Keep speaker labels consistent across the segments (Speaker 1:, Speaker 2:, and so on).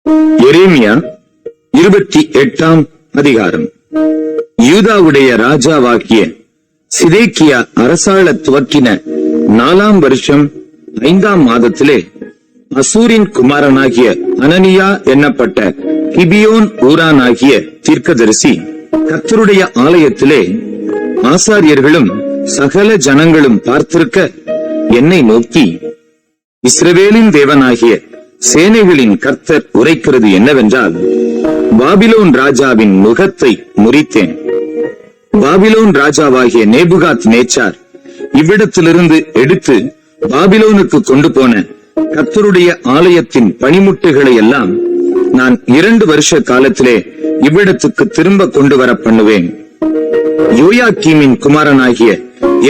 Speaker 1: எரேமியா 28ஆம் அதிகாரம். யூதாவுடைய ராஜாவாகிய சிதேக்கியா அரசாள துவக்கின 4ஆம் வருஷம் 5ஆம் மாதத்திலே அசூரின் குமாரனாகிய அனனியா என்னப்பட்ட கிபியோன் ஊரானாகிய தீர்க்கதரிசி கர்த்தருடைய ஆலயத்திலே ஆசாரியர்களும் சகல ஜனங்களும் பார்த்திருக்க என்னை நோக்கி, இஸ்ரவேலின் தேவனாகிய சேனைகளின் கர்த்தர் உரைக்கிறது என்னவென்றால், பாபிலோன் ராஜாவின் நுகத்தை முறித்தேன். பாபிலோன் ராஜாவாகிய நேபுகாத் நேச்சார் இவ்விடத்திலிருந்து எடுத்து பாபிலோனுக்கு கொண்டு போன கர்த்தருடைய ஆலயத்தின் பணிமுட்டுகளை எல்லாம் நான் 2 வருஷ காலத்திலே இவ்விடத்துக்கு திரும்ப கொண்டு வர பண்ணுவேன். யோயாக்கீமின் குமாரனாகிய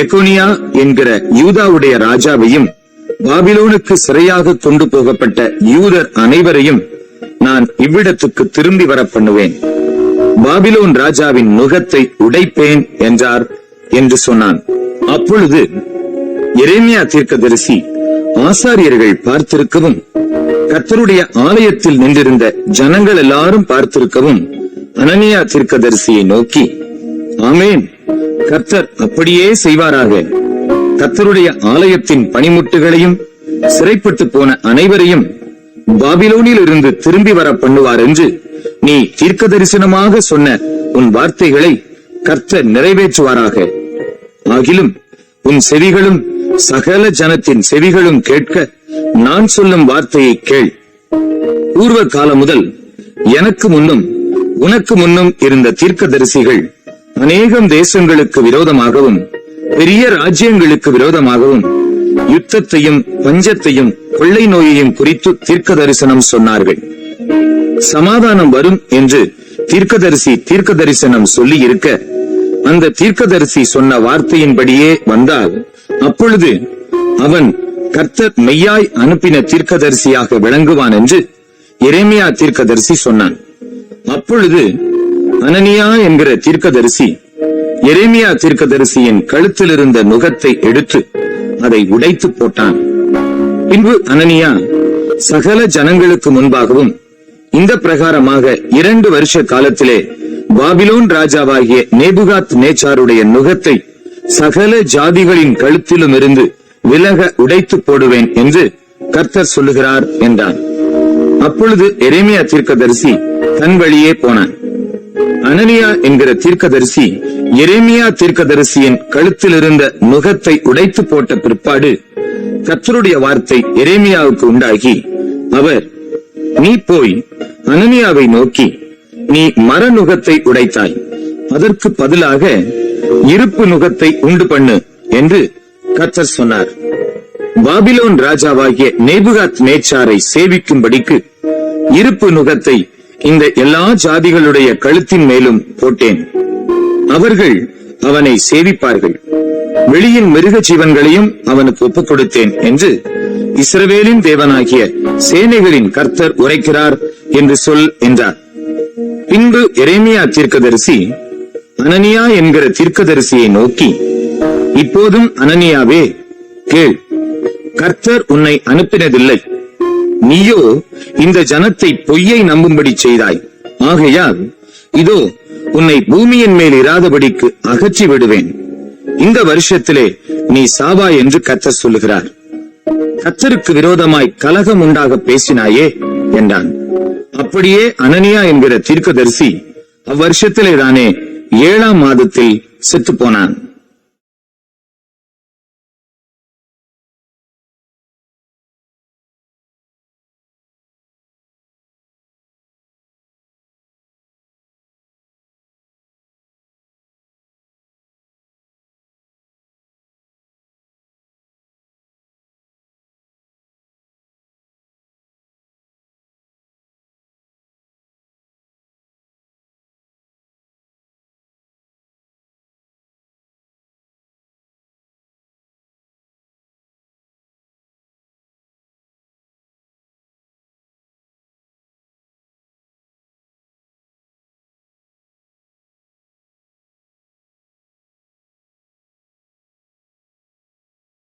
Speaker 1: எகோனியா என்கிற யூதாவுடைய ராஜாவையும் பாபிலோனுக்கு சிறையாக கொண்டு போகப்பட்ட யூதர் அனைவரையும் நான் இவ்விடத்துக்கு திரும்பி வர பண்ணுவேன். பாபிலோன் ராஜாவின் நுகத்தை உடைப்பேன் என்றார் என்று சொன்னான். அப்பொழுது எரேமியா தீர்க்கதரிசி ஆசாரியர்கள் பார்த்திருக்கவும் கர்த்தருடைய ஆலயத்தில் நின்றிருந்த ஜனங்கள் எல்லாரும் பார்த்திருக்கவும் அனனியா தீர்க்கதரிசியை நோக்கி, ஆமேன், கர்த்தர் அப்படியே செய்வாராக. கர்த்தருடைய ஆலயத்தின் பணிமுட்டுகளையும் சிறைப்பட்டு போன அனைவரையும் பாபிலோனில் இருந்து திரும்பி வர பண்ணுவார் என்று நீ தீர்க்க தரிசனமாக சொன்ன உன் வார்த்தைகளை கர்த்தர் நிறைவேற்றுவாராக. ஆகிலும் உன் செவிகளும் சகல ஜனத்தின் செவிகளும் கேட்க நான் சொல்லும் வார்த்தையை கேள். பூர்வ காலம் முதல் எனக்கு முன்னும் உனக்கு முன்னும் இருந்த தீர்க்கதரிசிகள் அநேகம் தேசங்களுக்கு விரோதமாகவும் பெரிய ராஜ்யங்களுக்கு விரோதமாகவும் யுத்தத்தையும் பஞ்சத்தையும் கொள்ளை நோயையும் குறித்து தீர்க்க தரிசனம் சொன்னார்கள். சமாதானம் வரும் என்று தீர்க்க தரிசனம் சொல்லி இருக்க, அந்த தீர்க்கதரிசி சொன்ன வார்த்தையின்படியே வந்தால் அப்பொழுது அவன் கர்த்தர் மெய்யாய் அனுப்பின தீர்க்கதரிசியாக விளங்குவான் என்று எரேமியா தீர்க்கதரிசி சொன்னான். அப்பொழுது அனனியா என்கிற தீர்க்கதரிசி எரேமியா தீர்க்கதரிசியின் கழுத்தில் இருந்த நுகத்தை எடுத்து அதை உடைத்து போட்டான். பின்பு அனனியா சகல ஜனங்களுக்கு முன்பாகவும் இந்த பிரகாரமாக 2 வருஷ காலத்திலே பாபிலோன் ராஜாவாகிய நேபுகாத் நேச்சாருடைய நுகத்தை சகல ஜாதிகளின் கழுத்திலும் இருந்து விலக உடைத்து போடுவேன் என்று கர்த்தர் சொல்லுகிறார் என்றான். அப்பொழுது எரேமியா தீர்க்கதரிசி தன் வழியே போனான். அனனியா என்கிற தீர்க்கதரிசி எரேமியா தீர்க்கதரிசியின் கழுத்தில் இருந்த நுகத்தை உடைத்து போட்ட பிற்பாடு கர்த்தருடைய வார்த்தை எரேமியாவுக்கு உண்டாகி, அவர், நீ போய் அனனியாவை நோக்கி, நீ மர நுகத்தை உடைத்தாய், அதற்கு பதிலாக இருப்பு நுகத்தை உண்டு பண்ணு என்று கர்த்தர் சொன்னார். பாபிலோன் ராஜாவாகிய நேபுகாத் நேச்சாரை சேவிக்கும்படிக்கு இருப்பு நுகத்தை இந்த எல்லா ஜாதிகளுடைய கழுத்தின் மேலும் போட்டேன். அவர்கள் அவனை சேவிப்பார்கள். வெளியின் மிருக ஜீவன்களையும் அவனுக்கு ஒப்புக் கொடுத்தேன் என்று இஸ்ரவேலின் தேவனாகிய சேனைகளின் கர்த்தர் உரைக்கிறார் என்று சொல் என்றார். பின்பு எரேமியா தீர்க்கதரிசி அனனியா என்கிற தீர்க்கதரிசியை நோக்கி, இப்போதும் அனனியாவே கேள், கர்த்தர் உன்னை அனுப்பினதில்லை. நீயோ இந்த ஜனத்தை பொய்யை நம்பும்படி செய்தாய். ஆகையால் இதோ உன்னை பூமியின் மேல் இராதபடிக்கு அகற்றி விடுவேன். இந்த வருஷத்திலே நீ சாவாய் என்று கர்த்தர் சொல்லுகிறார். கர்த்தருக்கு விரோதமாய் கலகம் உண்டாக பேசினாயே என்றான். அப்படியே அனனியா என்கிற தீர்க்கதரிசி அவ்வருஷத்திலே தானே 7ஆம் மாதத்தில் செத்து போனான்.